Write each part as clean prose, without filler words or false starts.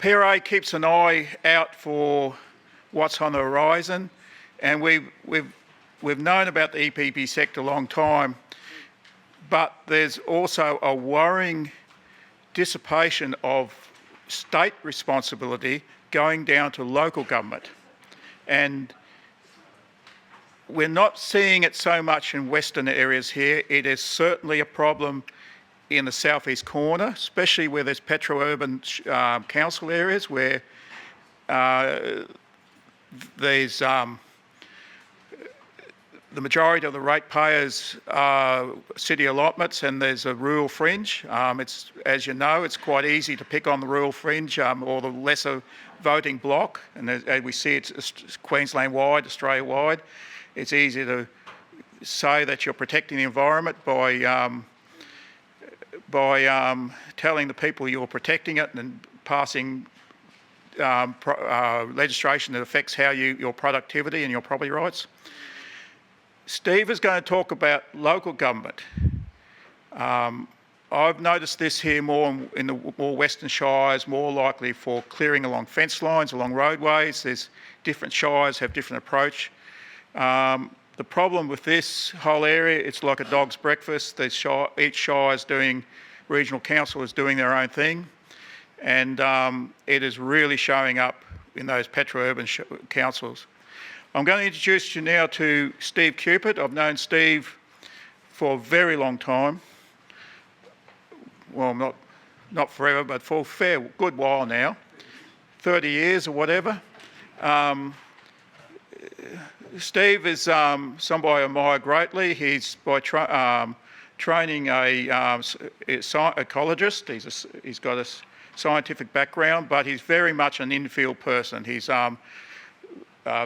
PRA keeps an eye out for what's on the horizon, and we've known about the EPP sector a long time, but there's also a worrying dissipation of state responsibility going down to local government. And we're not seeing it so much in western areas here. It is certainly a problem in the southeast corner, especially where there's petro-urban council areas where there's the majority of the ratepayers are city allotments, and there's a rural fringe. It's, as you know, it's quite easy to pick on the rural fringe or the lesser voting block, and as we see it's Queensland-wide, Australia-wide. It's easy to say that you're protecting the environment by telling the people you're protecting it and passing legislation that affects how your productivity and your property rights. Steve is going to talk about local government. I've noticed this here more in the more western shires, more likely for clearing along fence lines, along roadways. There's different shires have different approach. The problem with this whole area, it's like a dog's breakfast. Each shire is doing, regional council is doing their own thing, and it is really showing up in those petro-urban councils. I'm going to introduce you now to Steve Cupitt. I've known Steve for a very long time. Well, not forever, but for a fair good while now, 30 years or whatever. Steve is somebody I admire greatly. He's by training a ecologist. He's got a scientific background, but he's very much an infield person. He's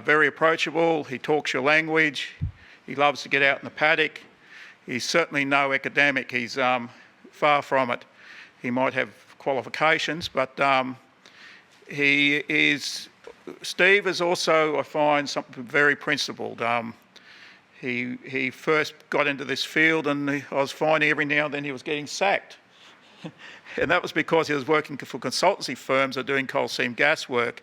very approachable. He talks your language. He loves to get out in the paddock. He's certainly no academic. He's far from it. He might have qualifications, but Steve is also, I find, something very principled. He first got into this field, and I was finding every now and then he was getting sacked. And that was because he was working for consultancy firms that are doing coal seam gas work,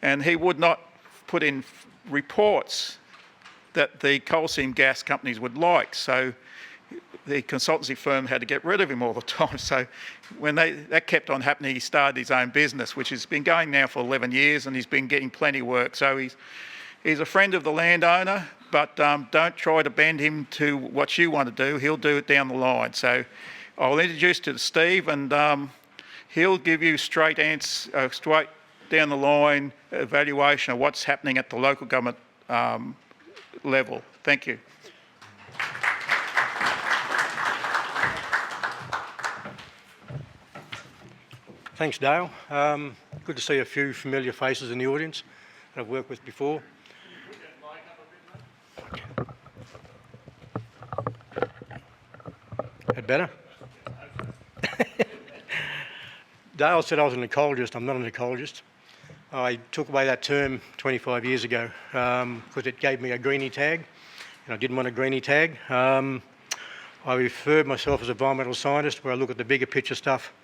and he would not put in reports that the coal seam gas companies would like. So the consultancy firm had to get rid of him all the time. So when that kept on happening, he started his own business, which has been going now for 11 years, and he's been getting plenty of work. So he's a friend of the landowner, but don't try to bend him to what you want to do. He'll do it down the line. So I'll introduce you to Steve, and he'll give you straight down the line evaluation of what's happening at the local government level. Thank you. Thanks, Dale. Good to see a few familiar faces in the audience that I've worked with before. That better? Dale said I was an ecologist. I'm not an ecologist. I took away that term 25 years ago because it gave me a greenie tag, and I didn't want a greenie tag. I refer myself as an environmental scientist, where I look at the bigger picture stuff,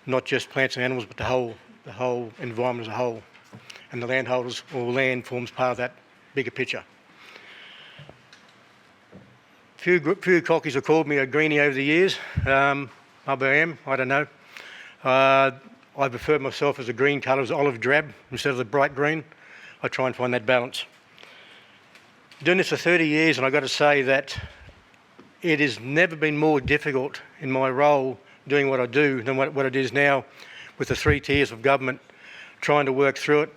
not just plants and animals, but the whole environment as a whole. And the landholders or land forms part of that bigger picture. Few cockies have called me a greenie over the years. Maybe I am, I don't know. I prefer myself as a green colour, as olive drab, instead of the bright green. I try and find that balance. Doing this for 30 years, and I've got to say that it has never been more difficult in my role doing what I do than what it is now, with the 3 tiers of government, trying to work through it.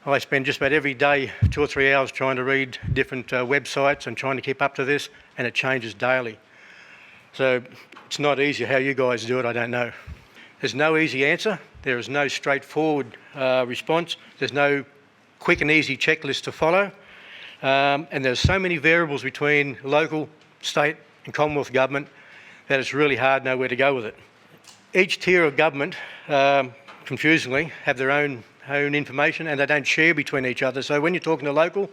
I spend just about every day 2 or 3 hours trying to read different websites and trying to keep up to this, and it changes daily. So it's not easy. How you guys do it, I don't know. There's no easy answer. There is no straightforward response. There's no quick and easy checklist to follow. And there's so many variables between local, state and Commonwealth government that it's really hard to know where to go with it. Each tier of government, confusingly, have their own information, and they don't share between each other. So when you're talking to local,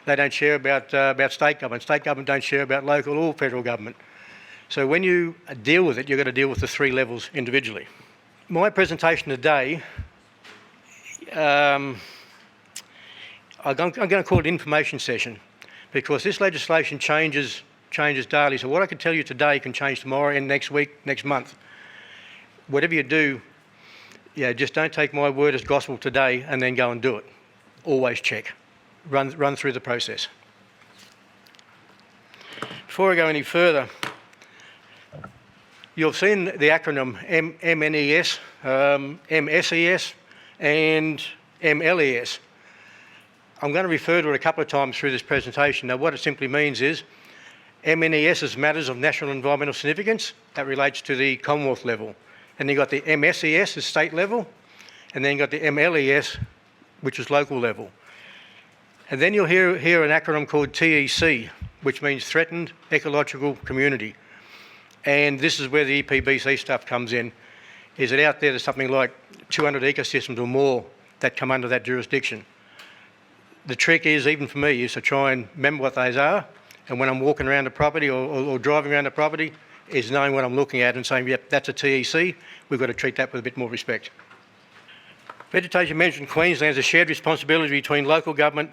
they don't share about state government. State government don't share about local or federal government. So when you deal with it, you've got to deal with the 3 levels individually. My presentation today I'm going to call it information session, because this legislation changes daily. So what I can tell you today can change tomorrow and next week, next month. Whatever you do, just don't take my word as gospel today and then go and do it. Always check. Run through the process. Before I go any further, you've seen the acronym MNES, MSES and MLES. I'm going to refer to it a couple of times through this presentation. Now, what it simply means is MNES is matters of national environmental significance. That relates to the Commonwealth level. And you've got the MSES is state level, and then you've got the MLES, which is local level. And then you'll hear an acronym called TEC, which means Threatened Ecological Community. And this is where the EPBC stuff comes in. Is that out there there's something like 200 ecosystems or more that come under that jurisdiction. The trick is, even for me, is to try and remember what those are, and when I'm walking around the property or driving around the property, is knowing what I'm looking at and saying, yep, that's a TEC, we've got to treat that with a bit more respect. Vegetation management in Queensland is a shared responsibility between local government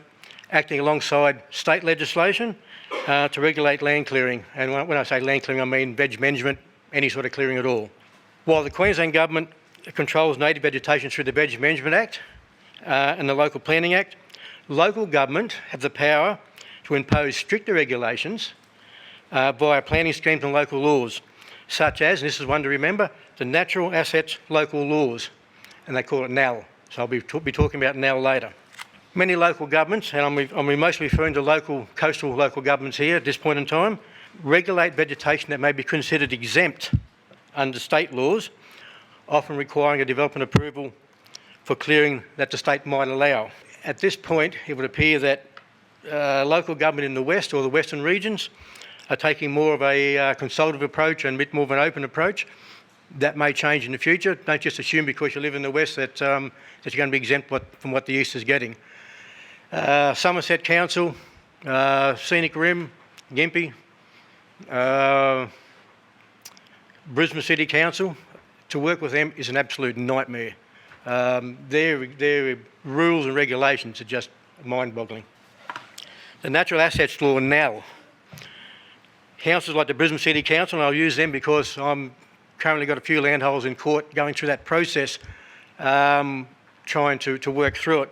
acting alongside state legislation to regulate land clearing. And when I say land clearing, I mean veg management, any sort of clearing at all. While the Queensland Government controls native vegetation through the Veg Management Act and the Local Planning Act, local government have the power to impose stricter regulations via planning schemes and local laws, such as, and this is one to remember, the Natural Assets Local Laws, and they call it NAL. So I'll be talking about NAL later. Many local governments, and I'm mostly referring to coastal local governments here at this point in time, regulate vegetation that may be considered exempt under state laws, often requiring a development approval for clearing that the state might allow. At this point, it would appear that local government in the west or the western regions are taking more of a consultative approach and a bit more of an open approach. That may change in the future. Don't just assume because you live in the west that you're going to be exempt from what the east is getting. Somerset Council, Scenic Rim, Gympie, Brisbane City Council, to work with them is an absolute nightmare. Their rules and regulations are just mind-boggling. The Natural Assets Law now. Councils like the Brisbane City Council, and I'll use them because I'm currently got a few landholders in court going through that process, trying to work through it,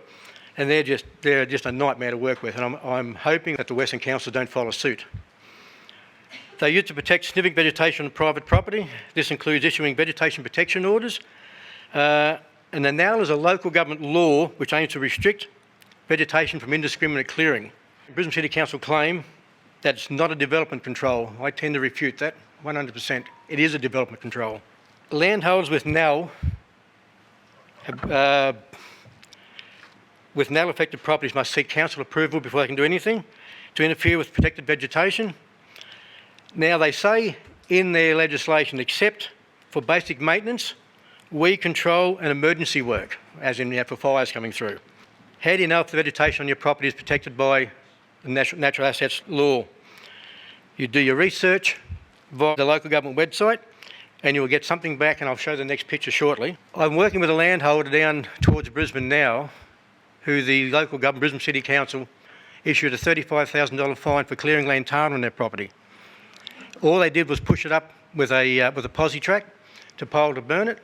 and they're just a nightmare to work with, and I'm hoping that the Western Councils don't follow suit. They're used to protect significant vegetation on private property. This includes issuing vegetation protection orders, and the NAL is a local government law which aims to restrict vegetation from indiscriminate clearing. The Brisbane City Council claim that it's not a development control. I tend to refute that 100%. It is a development control. Landholders with NAL affected properties must seek council approval before they can do anything to interfere with protected vegetation. Now, they say in their legislation, except for basic maintenance, weed control and emergency work, as in for fires coming through. How do you know if the vegetation on your property is protected by the Natural Assets Law? You do your research via the local government website and you will get something back, and I'll show the next picture shortly. I'm working with a landholder down towards Brisbane now, who the local government, Brisbane City Council, issued a $35,000 fine for clearing lantana on their property. All they did was push it up with a posi track to pile to burn it.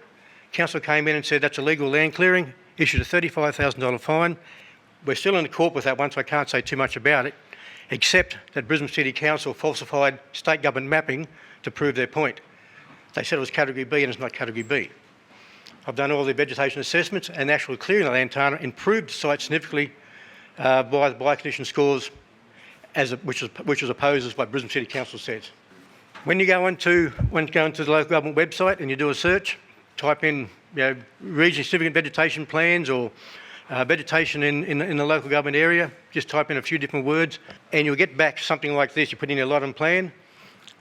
Council came in and said that's illegal land clearing, issued a $35,000 fine. We're still in the court with that one, so I can't say too much about it, except that Brisbane City Council falsified state government mapping to prove their point. They said it was category B and it's not category B. I've done all the vegetation assessments, and actually clearing the lantana improved the site significantly by the biocondition scores, which was opposed as what Brisbane City Council says. When you go into the local government website and you do a search, type in regionally significant vegetation plans or vegetation in the local government area, just type in a few different words and you'll get back something like this. You put in your lot and plan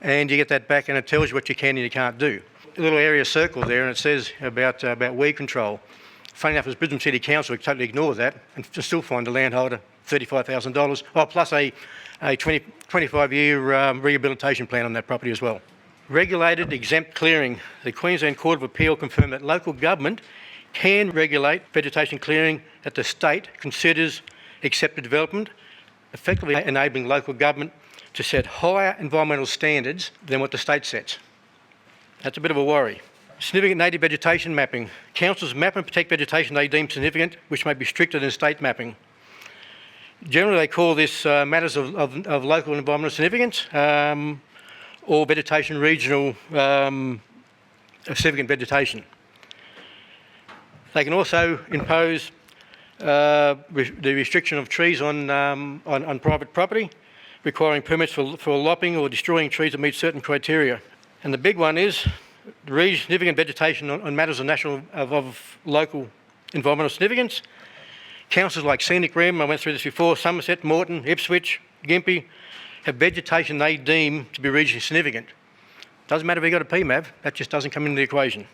and you get that back, and it tells you what you can and you can't do. A little area circle there, and it says about weed control. Funny enough, as Brisbane City Council, we totally ignore that and still find a landholder $35,000, plus a 25-year rehabilitation plan on that property as well. Regulated exempt clearing. The Queensland Court of Appeal confirmed that local government can regulate vegetation clearing that the state considers accepted development, effectively enabling local government to set higher environmental standards than what the state sets. That's a bit of a worry. Significant native vegetation mapping. Councils map and protect vegetation they deem significant, which may be stricter than state mapping. Generally, they call this matters of local environmental significance or vegetation regional significant vegetation. They can also impose the restriction of trees on private property, requiring permits for lopping or destroying trees that meet certain criteria. And the big one is significant vegetation on matters of local environmental significance. Councils like Scenic Rim, I went through this before, Somerset, Moreton, Ipswich, Gympie, have vegetation they deem to be regionally significant. Doesn't matter if you've got a PMAV, that just doesn't come into the equation.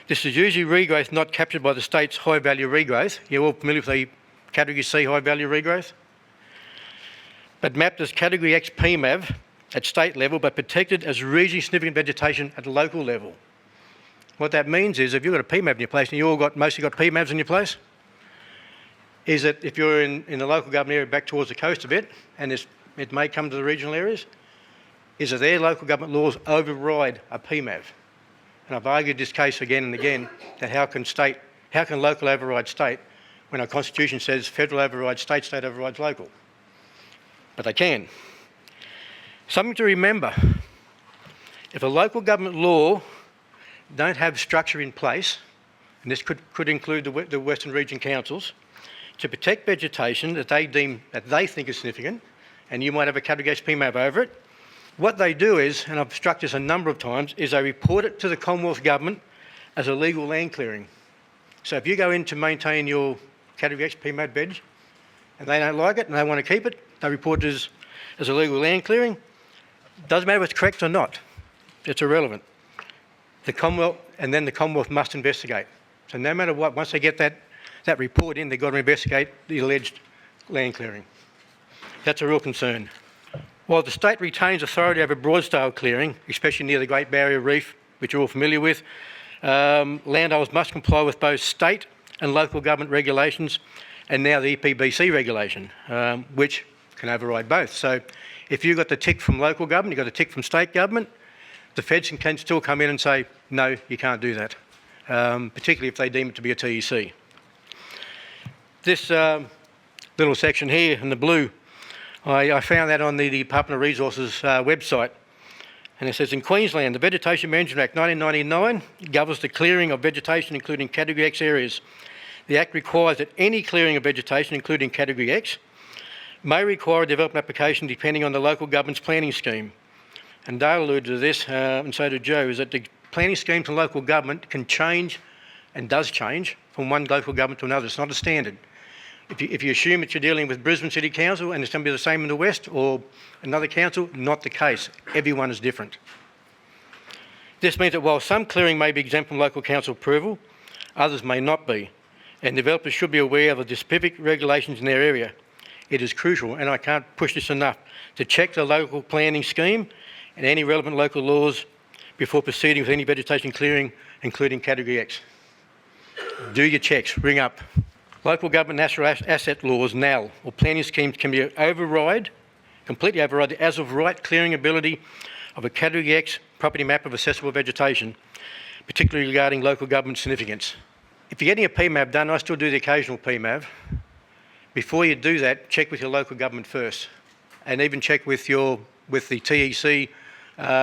This is usually regrowth not captured by the state's high value regrowth. You're all familiar with the Category C high value regrowth? But mapped as Category X PMAV at state level, but protected as regionally significant vegetation at local level. What that means is if you've got a PMAV in your place, and you all mostly got PMAVs in your place, is that if you're in the local government area back towards the coast a bit, and it may come to the regional areas, is that their local government laws override a PMAV. And I've argued this case again and again, that how can local override state when our constitution says federal overrides state, state overrides local? But they can. Something to remember, if a local government law don't have structure in place, and this could include the Western Region Councils, to protect vegetation that they think is significant, and you might have a Category X PMAV over it, what they do is, and I've struck this a number of times, is they report it to the Commonwealth Government as illegal land clearing. So if you go in to maintain your Category X PMAV veg, and they don't like it and they want to keep it, they report it as illegal land clearing. Doesn't matter if it's correct or not, it's irrelevant. The Commonwealth must investigate. So no matter what, once they get that report in, they've got to investigate the alleged land clearing. That's a real concern. While the state retains authority over broad-scale clearing, especially near the Great Barrier Reef, which you're all familiar with, landowners must comply with both state and local government regulations, and now the EPBC regulation, which can override both. So if you've got the tick from local government, you've got the tick from state government, the feds can still come in and say, no, you can't do that, particularly if they deem it to be a TEC. This little section here in the blue, I found that on the Department of Resources website. And it says, in Queensland, the Vegetation Management Act 1999 governs the clearing of vegetation, including Category X areas. The Act requires that any clearing of vegetation, including Category X, may require a development application depending on the local government's planning scheme. And Dale alluded to this, and so did Joe, is that the planning scheme to local government can change, and does change, from one local government to another. It's not a standard. If you assume that you're dealing with Brisbane City Council and it's going to be the same in the West or another council, not the case. Everyone is different. This means that while some clearing may be exempt from local council approval, others may not be, and developers should be aware of the specific regulations in their area. It is crucial, and I can't push this enough, to check the local planning scheme and any relevant local laws before proceeding with any vegetation clearing, including Category X. Do your checks, ring up. Local government natural asset laws, NAL, or planning schemes can be completely override the as-of-right clearing ability of a Category X property map of accessible vegetation, particularly regarding local government significance. If you're getting a PMAV done, I still do the occasional PMAV. Before you do that, check with your local government first, and even check with the TEC,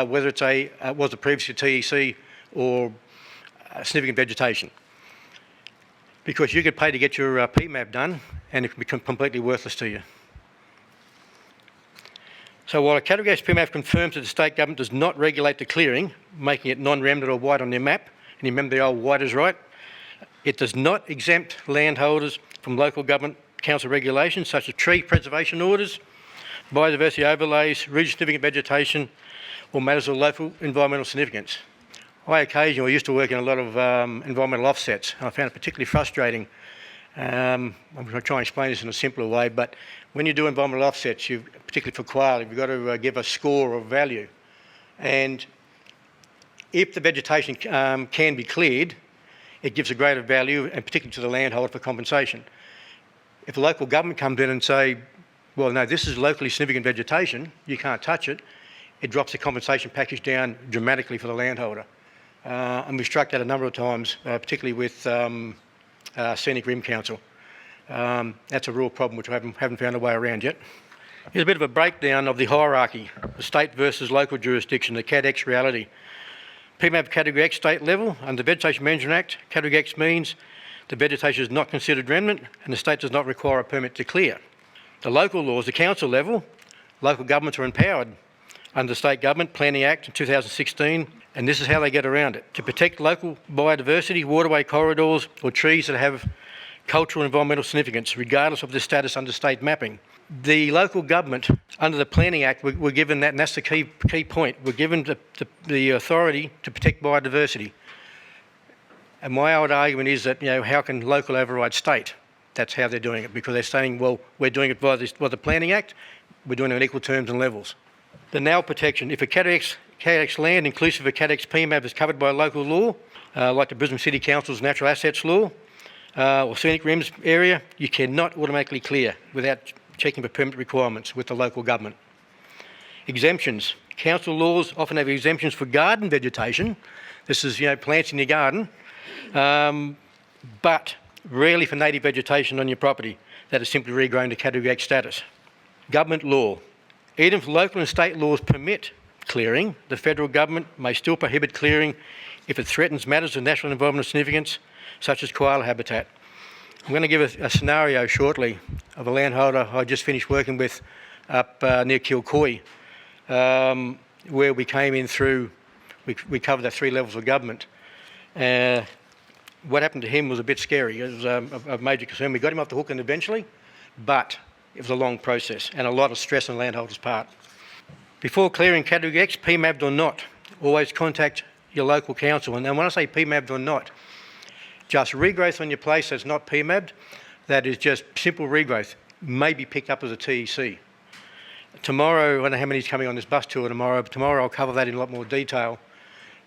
whether was a previous TEC or significant vegetation. Because you could pay to get your PMAV done and it can become completely worthless to you. So while a Category X PMAV confirms that the state government does not regulate the clearing, making it non-remnant or white on their map, and you remember the old white is right, it does not exempt landholders from local government council regulations such as tree preservation orders, biodiversity overlays, regional significant vegetation, or matters of local environmental significance. I occasionally used to work in a lot of environmental offsets, and I found it particularly frustrating. I'm going to try and explain this in a simpler way, but when you do environmental offsets, particularly for quail, you've got to give a score of value. And if the vegetation can be cleared, it gives a greater value, and particularly to the landholder, for compensation. If the local government comes in and say, well, no, this is locally significant vegetation, you can't touch it, it drops the compensation package down dramatically for the landholder. And we've struck that a number of times, particularly with Scenic Rim Council. That's a real problem which I haven't found a way around yet. Here's a bit of a breakdown of the hierarchy, the state versus local jurisdiction, the Cat X reality. PMAP Category X state level, under the Vegetation Management Act, Category X means the vegetation is not considered remnant and the state does not require a permit to clear. The local laws, the council level, local governments are empowered under the State Government Planning Act in 2016, and this is how they get around it. To protect local biodiversity, waterway corridors or trees that have cultural and environmental significance, regardless of their status under state mapping. The local government, under the Planning Act, were given that, and that's the key point, we're given the authority to protect biodiversity. And my old argument is that, how can local override state? That's how they're doing it, because they're saying, well, we're doing it by the Planning Act, we're doing it on equal terms and levels. The now protection, if a Cat X land, inclusive of Cat X PMAP, is covered by local law, like the Brisbane City Council's Natural Assets Law, or Scenic Rims area, you cannot automatically clear without checking for permit requirements with the local government. Exemptions. Council laws often have exemptions for garden vegetation. This is, plants in your garden, but rarely for native vegetation on your property that is simply regrown to Category X status. Government law. Even if local and state laws permit clearing, the federal government may still prohibit clearing if it threatens matters of national and environmental significance, such as koala habitat. I'm going to give a scenario shortly of a landholder I just finished working with up near Kilcoy, where we came in through, we covered the 3 levels of government. What happened to him was a bit scary. It was a major concern. We got him off the hook and eventually, but it was a long process and a lot of stress on the landholder's part. Before clearing Category X, PMAP'd or not, always contact your local council. And when I say PMAP'd or not, just regrowth on your place that's not PMAP'd, that is just simple regrowth, may be picked up as a TEC. Tomorrow, I don't know how many's coming on this bus tour tomorrow, but tomorrow I'll cover that in a lot more detail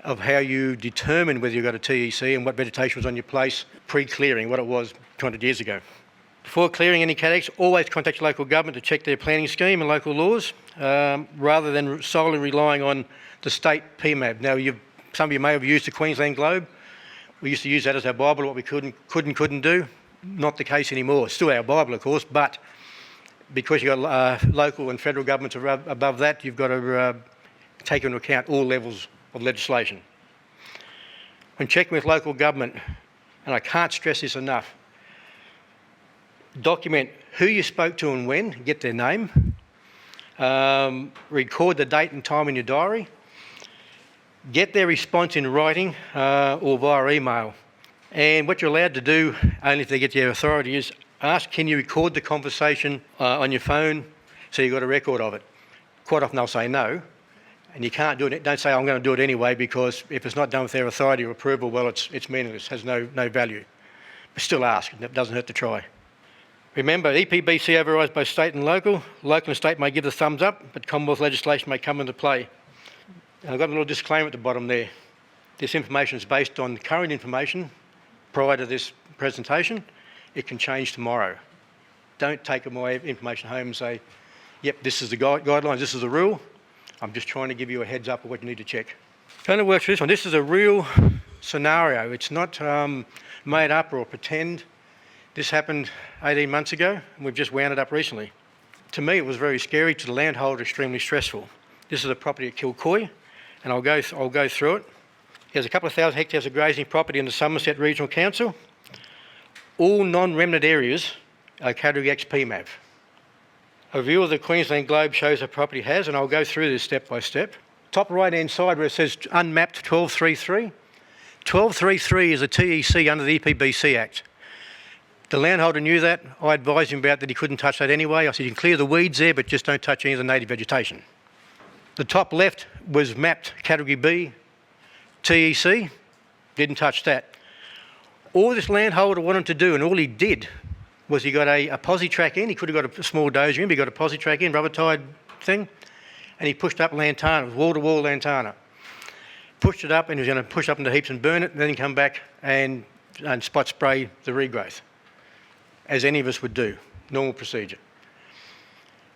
of how you determine whether you've got a TEC and what vegetation was on your place pre-clearing, what it was 200 years ago. Before clearing any Cat X, always contact your local government to check their planning scheme and local laws, rather than solely relying on the state PMAP. Now, some of you may have used the Queensland Globe. We used to use that as our Bible, what we couldn't do. Not the case anymore. It's still our Bible, of course, but because you've got local and federal governments above that, you've got to take into account all levels of legislation. When checking with local government, and I can't stress this enough, document who you spoke to and when, get their name, record the date and time in your diary, get their response in writing or via email. And what you're allowed to do, only if they get your authority, is ask, can you record the conversation on your phone so you've got a record of it? Quite often they'll say no, and you can't do it. Don't say, I'm going to do it anyway, because if it's not done with their authority or approval, well, it's meaningless, has no value. But still ask, it doesn't hurt to try. Remember, EPBC overrides both state and local. Local and state may give the thumbs up, but Commonwealth legislation may come into play. And I've got a little disclaimer at the bottom there. This information is based on current information prior to this presentation. It can change tomorrow. Don't take my information home and say, yep, this is the guidelines, this is the rule. I'm just trying to give you a heads up of what you need to check. Going to work through this one. This is a real scenario. It's not made up or pretend. This happened 18 months ago, and we've just wound it up recently. To me, it was very scary. To the landholder, extremely stressful. This is a property at Kilcoy, and I'll go through it. There's a couple of thousand hectares of grazing property in the Somerset Regional Council. All non-remnant areas are Category X PMAP. A view of the Queensland Globe shows the property has, and I'll go through this step by step. Top right-hand side where it says unmapped 1233. 1233 is a TEC under the EPBC Act. The landholder knew that. I advised him about that he couldn't touch that anyway. I said, you can clear the weeds there, but just don't touch any of the native vegetation. The top left was mapped Category B, TEC, didn't touch that. All this landholder wanted to do, and all he did, was he got a posi track in. He could have got a small dozer in, but he got a posi track in, rubber tied thing, and he pushed up lantana, it was wall-to-wall lantana. Pushed it up, and he was going to push up into heaps and burn it, and then come back and and spot spray the regrowth, as any of us would do, normal procedure.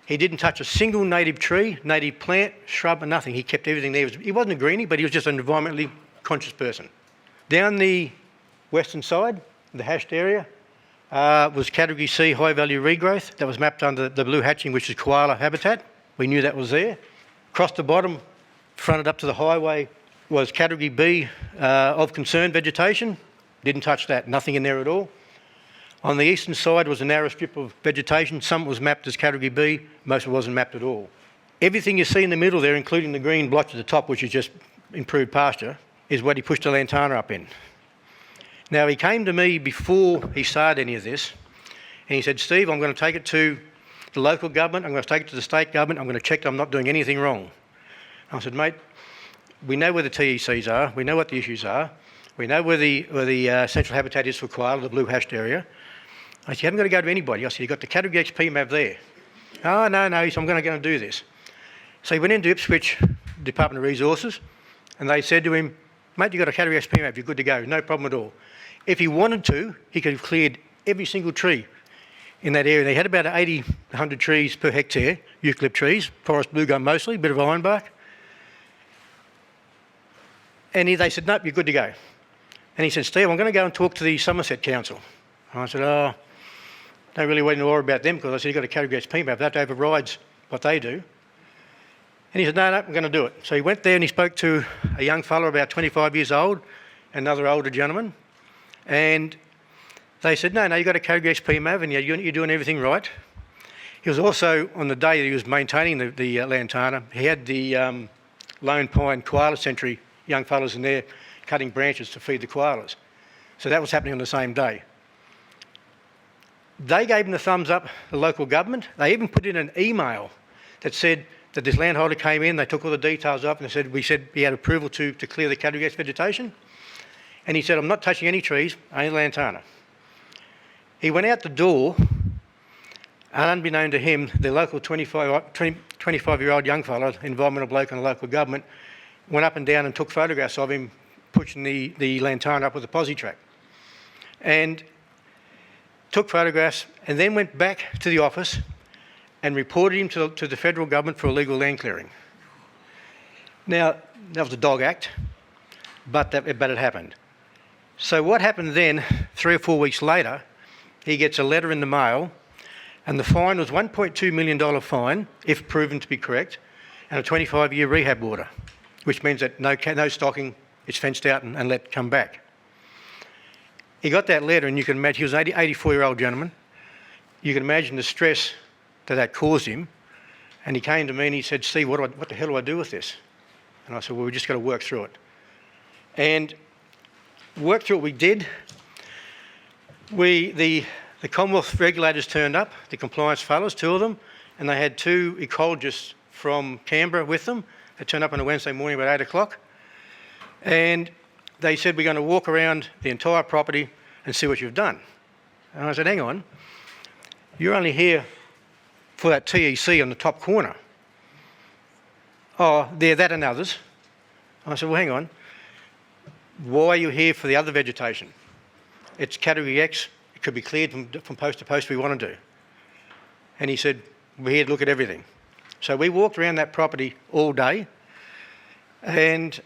He didn't touch a single native tree, native plant, shrub, or nothing. He kept everything there. He wasn't a greenie, but he was just an environmentally conscious person. Down the western side, the hashed area, was Category C high value regrowth that was mapped under the blue hatching, which is koala habitat. We knew that was there. Across the bottom, fronted up to the highway, was Category B of concern vegetation. Didn't touch that, nothing in there at all. On the eastern side was a narrow strip of vegetation. Some was mapped as Category B, most of it wasn't mapped at all. Everything you see in the middle there, including the green blotch at the top, which is just improved pasture, is what he pushed the lantana up in. Now, he came to me before he started any of this, and he said, Steve, I'm going to take it to the local government, I'm going to take it to the state government, I'm going to check that I'm not doing anything wrong. I said, mate, we know where the TECs are, we know what the issues are, we know where the central habitat is for koala, the blue hashed area. I said, you haven't got to go to anybody. I said, you've got the Category X PMAV there. Oh, no, he said, I'm going to go and do this. So he went into Ipswich Department of Resources, and they said to him, mate, you've got a Category X PMAV, you're good to go, no problem at all. If he wanted to, he could have cleared every single tree in that area. They had about 80, 100 trees per hectare, eucalypt trees, forest blue gum mostly, a bit of ironbark. And they said, nope, you're good to go. And he said, Steve, I'm going to go and talk to the Somerset Council. And I said, oh, don't really want to worry about them, because I said, you've got a Category X PMAV, that overrides what they do. And he said, no, I'm going to do it. So he went there and he spoke to a young fellow about 25 years old, another older gentleman, and they said, no, you've got a Category X PMAV and you're doing everything right. He was also, on the day that he was maintaining the lantana, he had the lone pine koala century young fellas in there cutting branches to feed the koalas. So that was happening on the same day. They gave him the thumbs up, the local government. They even put in an email that said that this landholder came in, they took all the details up, and they said, we said he had approval to clear the Category X vegetation. And he said, I'm not touching any trees, only lantana. He went out the door, and unbeknown to him, the local 25-year-old young fellow, environmental bloke in the local government, went up and down and took photographs of him pushing the lantana up with a posi track. And took photographs, and then went back to the office and reported him to the federal government for illegal land clearing. Now, that was a dog act, but it happened. So what happened then, 3 or 4 weeks later, he gets a letter in the mail, and the fine was $1.2 million fine, if proven to be correct, and a 25-year rehab order, which means that no stocking, it's fenced out and let come back. He got that letter, and you can imagine, he was an 84-year-old gentleman. You can imagine the stress that caused him. And he came to me and he said, Steve, what the hell do I do with this? And I said, well, we just got to work through it. And work through it we did. The Commonwealth regulators turned up, the compliance fellows, 2 of them, and they had 2 ecologists from Canberra with them. They turned up on a Wednesday morning about 8 o'clock. And they said, we're going to walk around the entire property and see what you've done. And I said, hang on, you're only here for that TEC on the top corner. Oh, there, that and others. I said, well, hang on, why are you here for the other vegetation? It's Category X, it could be cleared from post to post if we want to do. And he said, we're here to look at everything. So we walked around that property all day, and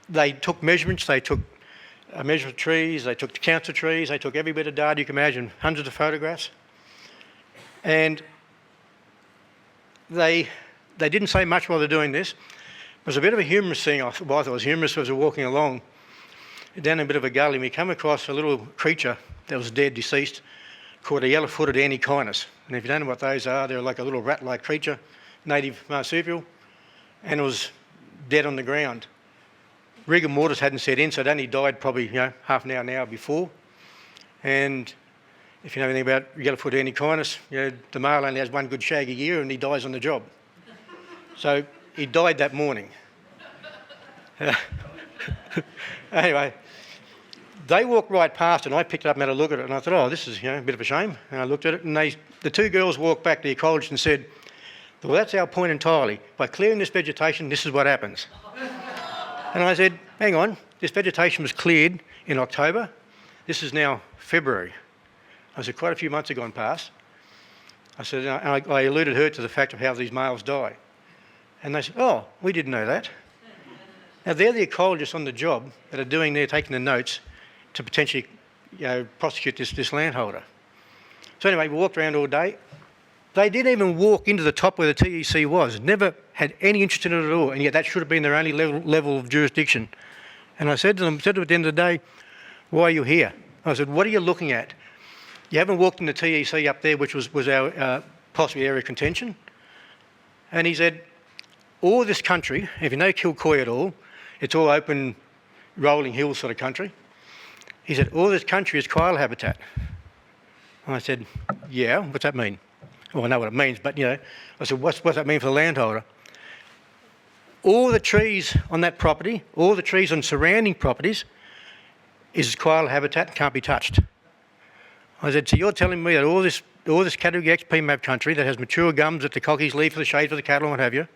they took measurements, they took measurement trees, they took the counts of trees, they took every bit of data you can imagine, hundreds of photographs. And they didn't say much while they're doing this. It was a bit of a humorous thing, I thought it was humorous as we were walking along, down a bit of a gully, and we come across a little creature that was dead, deceased, called a yellow-footed antechinus. And if you don't know what those are, they're like a little rat-like creature, native marsupial, and it was dead on the ground. Rigor mortis hadn't set in, so it only died probably half an hour before. And if you know anything about yellow-footed antechinus, the male only has 1 good shag a year and he dies on the job. So he died that morning. Anyway, they walked right past it and I picked it up and had a look at it, and I thought, oh, this is a bit of a shame. And I looked at it, and the 2 girls walked back to the ecologist and said, well, that's our point entirely. By clearing this vegetation, this is what happens. And I said, hang on, this vegetation was cleared in October. This is now February. I said, quite a few months have gone past. I said, and I alluded her to the fact of how these males die. And they said, oh, we didn't know that. Now, they're the ecologists on the job that are taking the notes to potentially prosecute this landholder. So anyway, we walked around all day. They didn't even walk into the top where the TEC was, never had any interest in it at all, and yet that should have been their only level of jurisdiction. And I said to them at the end of the day, why are you here? I said, what are you looking at? You haven't walked in the TEC up there, which was our possibly area of contention. And he said, all this country, if you know Kilcoy at all, it's all open, rolling hills sort of country. He said, all this country is koala habitat. And I said, yeah, what's that mean? Well, I know what it means, but I said, what's that mean for the landholder? All the trees on that property, all the trees on surrounding properties is koala habitat and can't be touched. I said, so you're telling me that all this Category X PMAP country that has mature gums that the cockies leave for the shade for the cattle and what have you,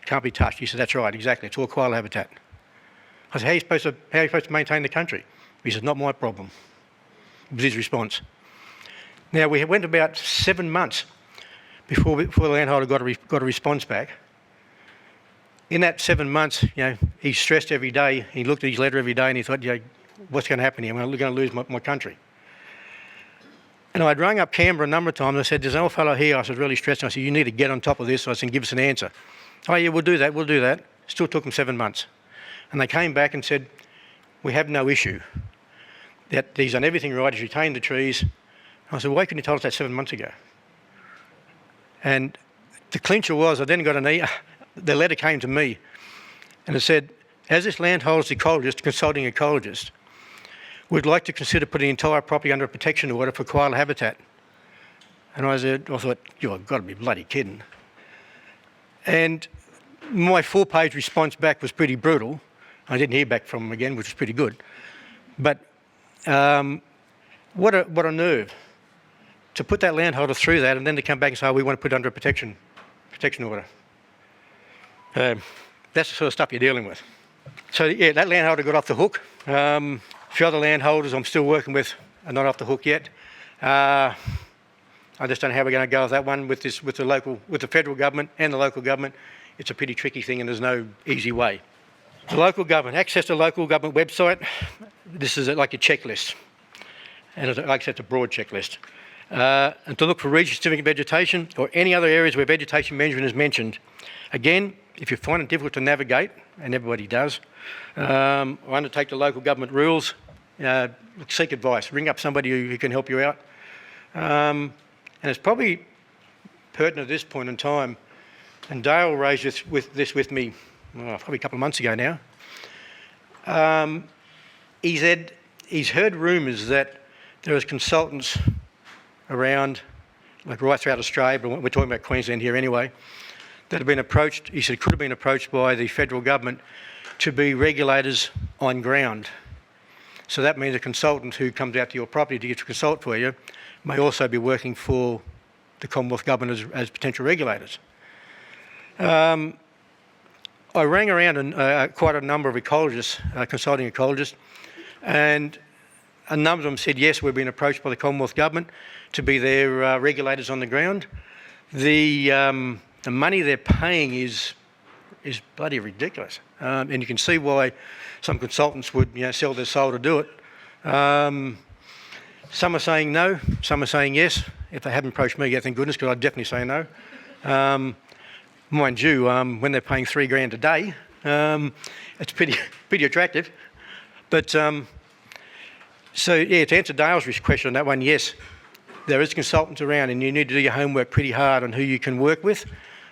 can't be touched. He said, that's right, exactly, it's all koala habitat. I said, how are you supposed to maintain the country? He said, not my problem. Was his response. Now, we went about 7 months before the landholder got a response back. In that 7 months, he stressed every day. He looked at his letter every day and he thought, what's going to happen here? I'm going to lose my country. And I'd rung up Canberra a number of times and I said, there's an old fellow here. I was really stressed. And I said, you need to get on top of this. So I said, give us an answer. Oh, yeah, we'll do that. Still took them 7 months. And they came back and said, we have no issue. That he's done everything right, he's retained the trees. I said, why couldn't you tell us that 7 months ago? And the clincher was, I then got the letter came to me and it said, as this landholder's ecologist, consulting ecologist, we'd like to consider putting the entire property under a protection order for koala habitat. And I thought, you've got to be bloody kidding. And my 4-page response back was pretty brutal. I didn't hear back from him again, which was pretty good. But what a nerve to put that landholder through that and then to come back and say, we want to put it under a protection order. That's the sort of stuff you're dealing with. So yeah, that landholder got off the hook. A few other landholders I'm still working with are not off the hook yet. I just don't know how we're going to go with that one with the federal government and the local government. It's a pretty tricky thing and there's no easy way. The local government, access to the local government website, this is like a checklist. And like I said, it's a broad checklist. And to look for region-specific vegetation or any other areas where vegetation management is mentioned. Again, if you find it difficult to navigate, and everybody does, or undertake the local government rules, seek advice. Ring up somebody who can help you out. And it's probably pertinent at this point in time, and Dale raised this with me probably a couple of months ago now. He said he's heard rumours that there is consultants around, like right throughout Australia, but we're talking about Queensland here anyway, that have been approached, he said could have been approached by the federal government to be regulators on ground. So that means a consultant who comes out to your property to get to consult for you may also be working for the Commonwealth Government as potential regulators. I rang around quite a number of ecologists, consulting ecologists, and a number of them said, yes, we've been approached by the Commonwealth Government to be their regulators on the ground. The money they're paying is bloody ridiculous. And you can see why some consultants would sell their soul to do it. Some are saying no, some are saying yes. If they haven't approached me yet, thank goodness, because I'd definitely say no. Mind you, when they're paying $3,000 a day, it's pretty attractive. But so yeah, to answer Dale's question on that one, yes, there is consultants around, and you need to do your homework pretty hard on who you can work with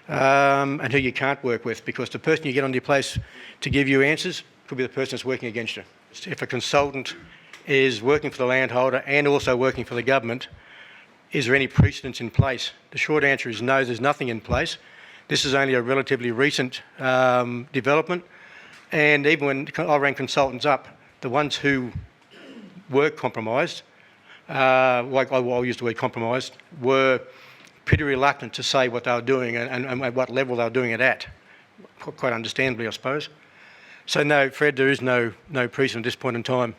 and who you can't work with, because the person you get on your place to give you answers could be the person that's working against you. If a consultant is working for the landholder and also working for the government, is there any precedence in place? The short answer is no, there's nothing in place. This is only a relatively recent development, and even when I rang consultants up, the ones who were compromised, like I'll use the word compromised, were pretty reluctant to say what they were doing and at what level they were doing it at, quite understandably, I suppose. So no, Fred, there is no precedent at this point in time.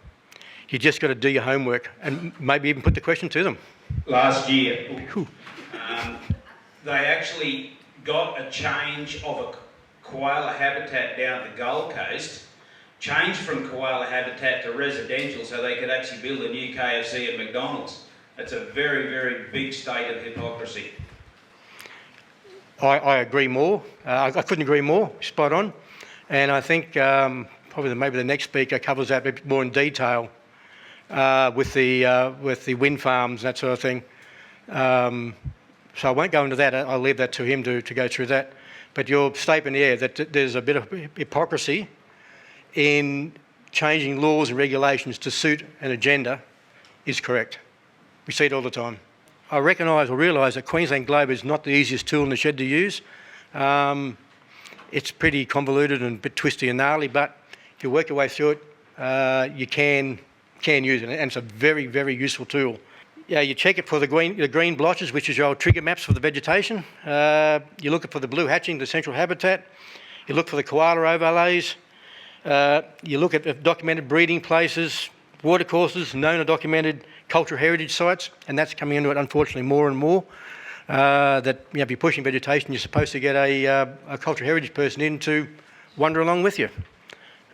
You just got to do your homework and maybe even put the question to them. Last year, they actually got a change of a koala habitat down at the Gold Coast, changed from koala habitat to residential so they could actually build a new KFC and McDonald's. It's a very, very big state of hypocrisy. I agree more. I couldn't agree more. Spot on. And I think probably maybe the next speaker covers that a bit more in detail with the wind farms, that sort of thing. So I won't go into that. I'll leave that to him to go through that. But your statement there that there's a bit of hypocrisy in changing laws and regulations to suit an agenda is correct. We see it all the time. I recognise or realise that Queensland Globe is not the easiest tool in the shed to use. It's pretty convoluted and a bit twisty and gnarly, but if you work your way through it, you can use it, and it's a very, very useful tool. Yeah, you check it for the green blotches, which is your trigger maps for the vegetation. You look for the blue hatching, the central habitat. You look for the koala overlays. You look at documented breeding places, watercourses, known or documented cultural heritage sites, and that's coming into it, unfortunately, more and more. That if you're pushing vegetation, you're supposed to get a cultural heritage person in to wander along with you.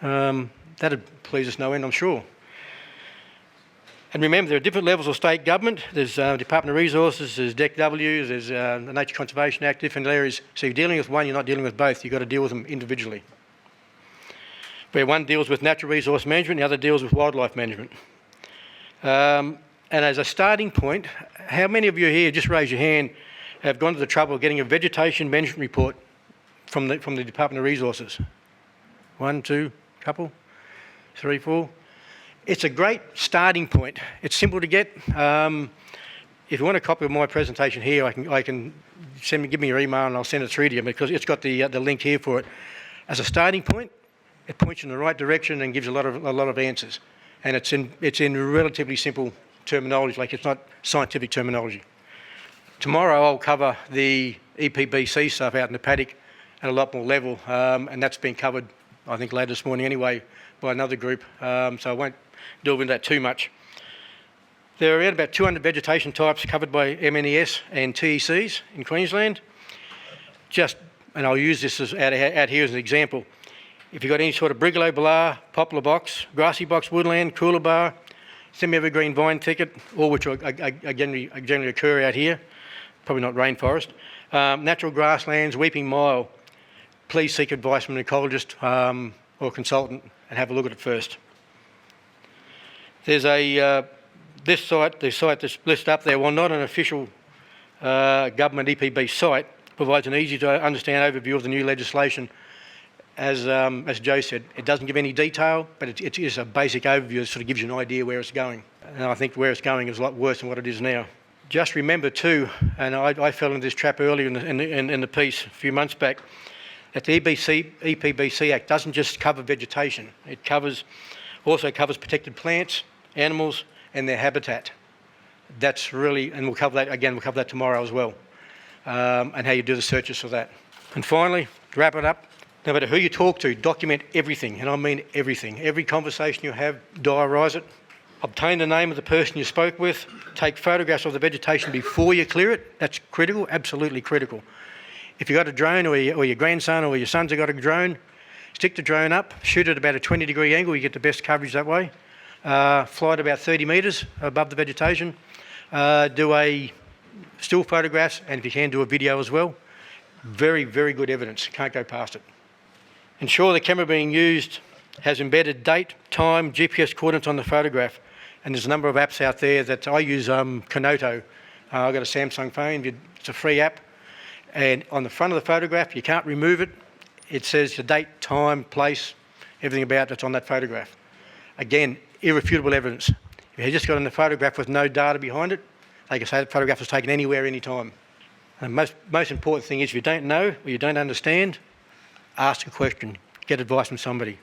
That'd please us no end, I'm sure. And remember, there are different levels of state government. There's Department of Resources, there's DECW, there's the Nature Conservation Act, different areas. So you're dealing with one, you're not dealing with both. You've got to deal with them individually. Where one deals with natural resource management, the other deals with wildlife management. And as a starting point, how many of you here, just raise your hand, have gone to the trouble of getting a vegetation management report from the Department of Resources? 1, 2, couple, 3, 4. It's a great starting point. It's simple to get. If you want a copy of my presentation here, I can give me your email and I'll send it through to you, because it's got the link here for it. As a starting point, it points you in the right direction and gives you a lot of answers. And it's in relatively simple terminology, like it's not scientific terminology. Tomorrow I'll cover the EPBC stuff out in the paddock at a lot more level, and that's been covered, I think, later this morning anyway by another group, so I won't delve into that too much. There are around about 200 vegetation types covered by MNES and TECs in Queensland. And I'll use this out here as an example. If you've got any sort of brigalow, blar, poplar box, grassy box woodland, coolabah, semi-evergreen vine thicket, all which generally occur out here, probably not rainforest, natural grasslands, weeping mile, please seek advice from an ecologist or consultant and have a look at it first. There's the site that's listed up there, while not an official government EPB site, provides an easy to understand overview of the new legislation. As Joe said, it doesn't give any detail, but it is a basic overview that sort of gives you an idea where it's going. And I think where it's going is a lot worse than what it is now. Just remember too, and I fell into this trap earlier in the piece a few months back, that the EPBC Act doesn't just cover vegetation. It also covers protected plants, animals, and their habitat. That's really, and we'll cover that again. We'll cover that tomorrow as well, and how you do the searches for that. And finally, to wrap it up, no matter who you talk to, document everything, and I mean everything. Every conversation you have, diarise it. Obtain the name of the person you spoke with. Take photographs of the vegetation before you clear it. That's critical, absolutely critical. If you've got a drone, or your grandson or your sons have got a drone, stick the drone up, shoot at about a 20-degree angle, you get the best coverage that way. Fly at about 30 metres above the vegetation. Do a still photographs, and if you can, do a video as well. Very, very good evidence. Can't go past it. Ensure the camera being used has embedded date, time, GPS coordinates on the photograph. And there's a number of apps out there that I use, Konoto. I've got a Samsung phone. It's a free app. And on the front of the photograph, you can't remove it. It says the date, time, place, everything about that's on that photograph. Again, irrefutable evidence. If you just got in the photograph with no data behind it, they can say the photograph was taken anywhere, anytime. And the most important thing is, if you don't know or you don't understand, ask a question, get advice from somebody.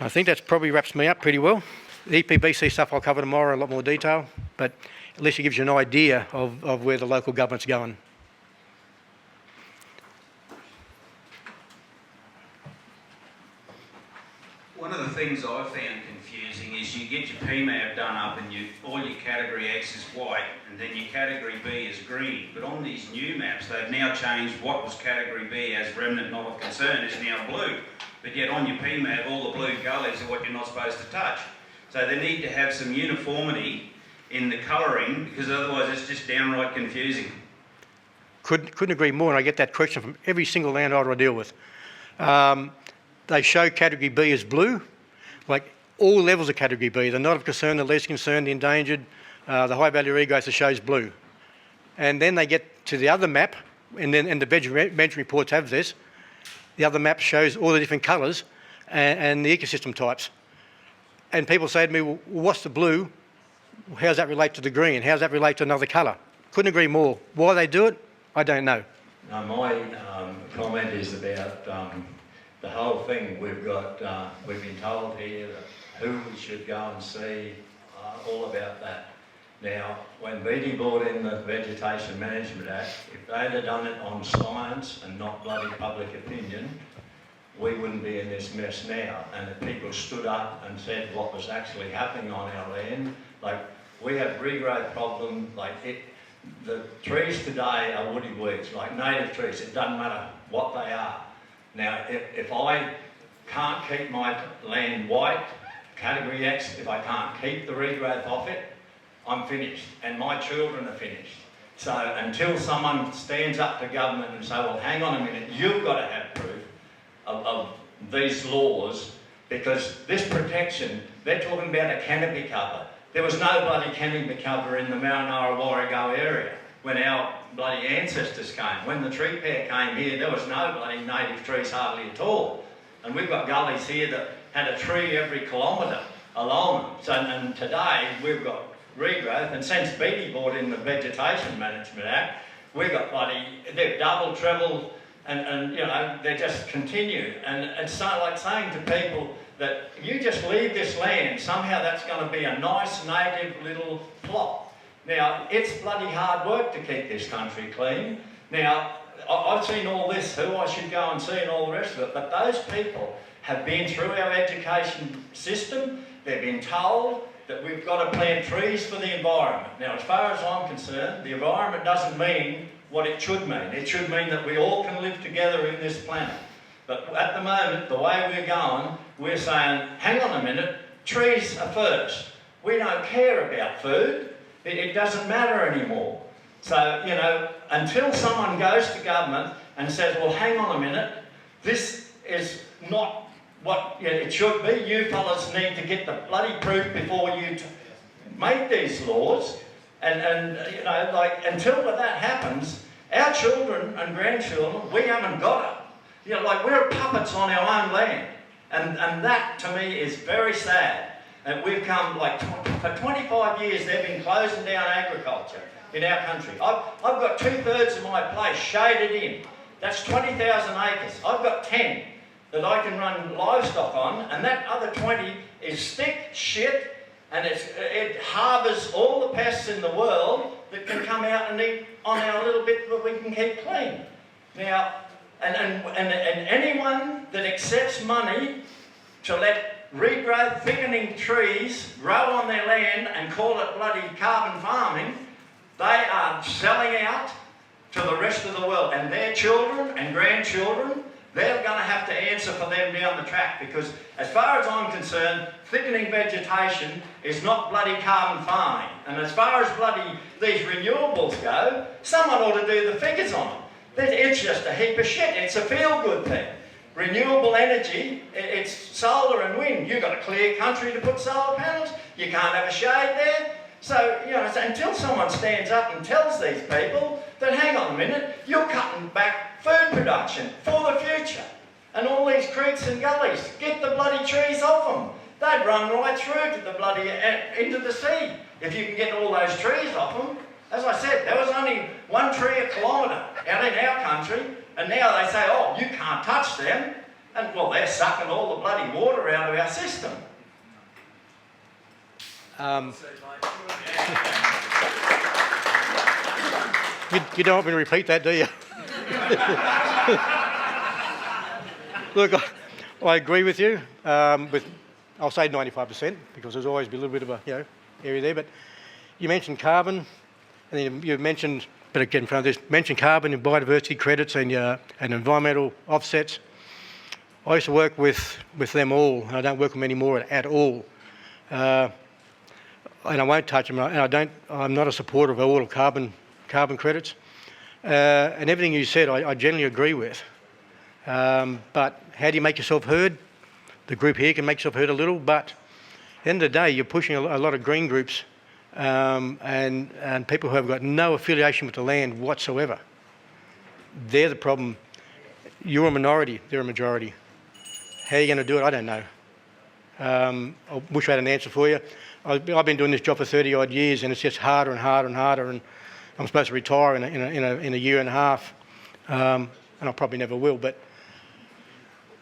I think that probably wraps me up pretty well. The EPBC stuff I'll cover tomorrow in a lot more detail, but at least it gives you an idea of where the local government's going. One of the things I found confusing is you get your PMAP done up and all your category X is white and then your category B is green. But on these new maps, they've now changed what was category B as remnant not of concern is now blue. But yet on your PMAP, all the blue gullies are what you're not supposed to touch. So they need to have some uniformity in the colouring because otherwise it's just downright confusing. Couldn't agree more, and I get that question from every single landowner I deal with. They show category B as blue, like all levels of category B, the not of concern, the least concerned, the endangered, the high value regrowth, it shows blue. And then they get to the other map, and the veg reports have this, the other map shows all the different colours and the ecosystem types. And people say to me, well, what's the blue? How does that relate to the green? How does that relate to another colour? Couldn't agree more. Why they do it, I don't know. Now my comment is about the whole thing. We've been told here that who we should go and see, all about that. Now, when BD brought in the Vegetation Management Act, if they'd have done it on science and not bloody public opinion, we wouldn't be in this mess now. And if people stood up and said what was actually happening on our land, like we have regrowth problem, the trees today are woody weeds, like native trees. It doesn't matter what they are. Now, if I can't keep my land white, category X, if I can't keep the regrowth off it, I'm finished, and my children are finished. So until someone stands up to government and say, well, hang on a minute, you've got to have proof of these laws, because this protection, they're talking about a canopy cover. There was no bloody canopy cover in the Marinara Warrego area when our bloody ancestors came. When the tree pair came here, there was no bloody native trees hardly at all. And we've got gullies here that had a tree every kilometre along them. So, and today we've got regrowth, and since BD brought in the Vegetation Management Act, we've got they've doubled, trebled, and you know, they just continue. And it's so like saying to people that you just leave this land, somehow that's going to be a nice native little plot. Now, it's bloody hard work to keep this country clean. Now, I've seen all this, who I should go and see and all the rest of it, but those people have been through our education system. They've been told that we've got to plant trees for the environment. Now, as far as I'm concerned, the environment doesn't mean what it should mean. It should mean that we all can live together in this planet. But at the moment, the way we're going, we're saying, hang on a minute, trees are first. We don't care about food. It doesn't matter anymore. So, you know, until someone goes to government and says, well, hang on a minute, this is not what it should be. You fellas need to get the bloody proof before you make these laws. And you know, like, until that happens, our children and grandchildren, we haven't got it. You know, like, we're puppets on our own land. And that, to me, is very sad. And we've come, like, for 25 years, they've been closing down agriculture in our country. I've got 2/3 of my place shaded in. That's 20,000 acres. I've got 10 that I can run livestock on, and that other 20 is thick shit, and it harbours all the pests in the world that can come out and eat on our little bit that we can keep clean. Now, and anyone that accepts money to let regrowth, thickening trees grow on their land and call it bloody carbon farming, they are selling out to the rest of the world. And their children and grandchildren, they're going to have to answer for them down the track, because as far as I'm concerned, thickening vegetation is not bloody carbon farming. And as far as bloody these renewables go, someone ought to do the figures on them. It's just a heap of shit. It's a feel-good thing. Renewable energy, it's solar and wind. You've got a clear country to put solar panels. You can't have a shade there. So, you know, until someone stands up and tells these people that, hang on a minute, you're cutting back food production for the future. And all these creeks and gullies, get the bloody trees off them. They'd run right through to the bloody, into the sea, if you can get all those trees off them. As I said, there was only one tree a kilometre out in our country, and now they say, oh, you can't touch them. And, well, they're sucking all the bloody water out of our system. You don't want me to repeat that, do you? Look, I agree with you. I'll say 95% because there's always be a little bit of a area there. But you mentioned carbon, and then you mentioned, better get in front of this, mentioned carbon and biodiversity credits and environmental offsets. I used to work with them all, and I don't work with them anymore at all. And I won't touch them. And I'm not a supporter of all of carbon credits. And everything you said, I generally agree with. But how do you make yourself heard? The group here can make yourself heard a little, but at the end of the day, you're pushing a lot of green groups and people who have got no affiliation with the land whatsoever. They're the problem. You're a minority, they're a majority. How are you going to do it? I don't know. I wish I had an answer for you. I've been doing this job for 30 odd years, and it's just harder and harder and harder, and I'm supposed to retire in a year and a half, and I probably never will, but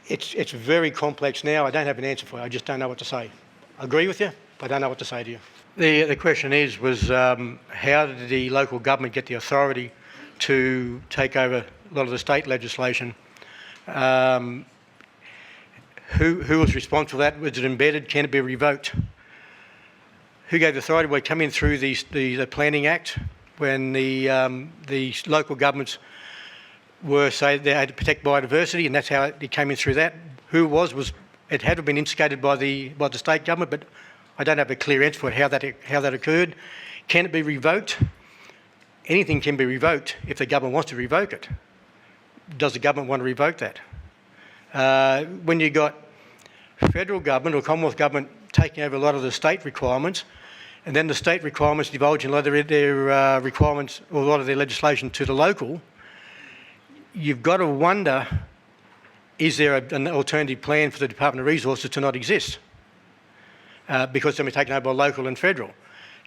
it's very complex now. I don't have an answer for you. I just don't know what to say. I agree with you, but I don't know what to say to you. The question was how did the local government get the authority to take over a lot of the state legislation? Who was responsible for that? Was it embedded? Can it be revoked? Who gave the authority? Well, it came in through the Planning Act when the local governments were saying they had to protect biodiversity, and that's how it came in through that. Who was it had to have been instigated by the state government, but I don't have a clear answer for how that occurred. Can it be revoked? Anything can be revoked if the government wants to revoke it. Does the government want to revoke that? When you got federal government or Commonwealth government taking over a lot of the state requirements, and then the state requirements divulging a lot of their requirements or a lot of their legislation to the local, you've got to wonder, is there an alternative plan for the Department of Resources to not exist? Because they'll be taken over by local and federal.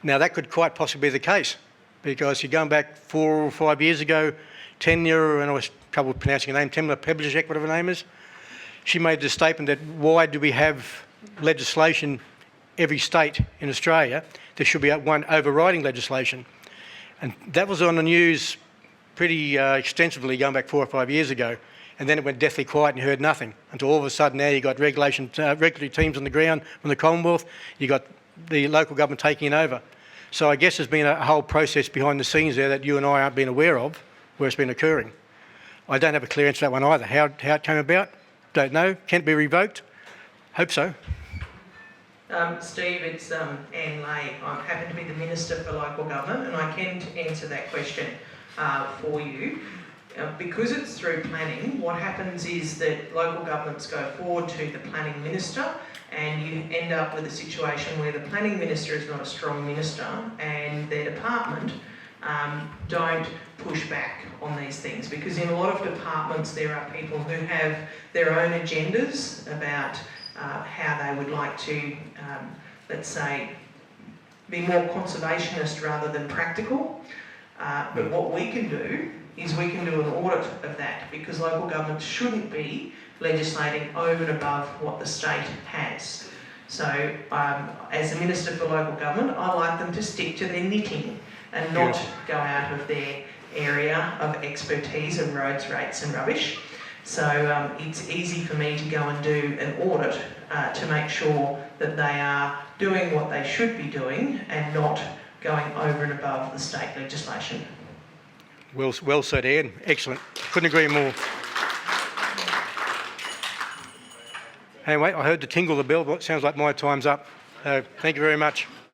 Now that could quite possibly be the case, because you're going back 4 or 5 years ago, Tenure, and I was trouble pronouncing her name, Temla Peblicek, whatever her name is, she made the statement that why do we have legislation every state in Australia? There should be one overriding legislation. And that was on the news pretty extensively going back 4 or 5 years ago. And then it went deathly quiet and you heard nothing until all of a sudden now you've got regulatory teams on the ground from the Commonwealth, you've got the local government taking it over. So I guess there's been a whole process behind the scenes there that you and I aren't being aware of where it's been occurring. I don't have a clear answer to that one either. How it came about, don't know. Can it be revoked? Hope so. Steve, it's Anne Lay. I happen to be the Minister for Local Government, and I can answer that question for you. Because it's through planning, what happens is that local governments go forward to the planning minister, and you end up with a situation where the planning minister is not a strong minister and their department don't push back on these things, because in a lot of departments there are people who have their own agendas about how they would like to, let's say, be more conservationist rather than practical. But what we can do is we can do an audit of that, because local governments shouldn't be legislating over and above what the state has. So as the Minister for Local Government, I like them to stick to their knitting and not go out of their area of expertise of roads, rates and rubbish. So it's easy for me to go and do an audit to make sure that they are doing what they should be doing and not going over and above the state legislation. Well said, Anne. Excellent. Couldn't agree more. Anyway, I heard the tingle of the bell, but it sounds like my time's up. So thank you very much.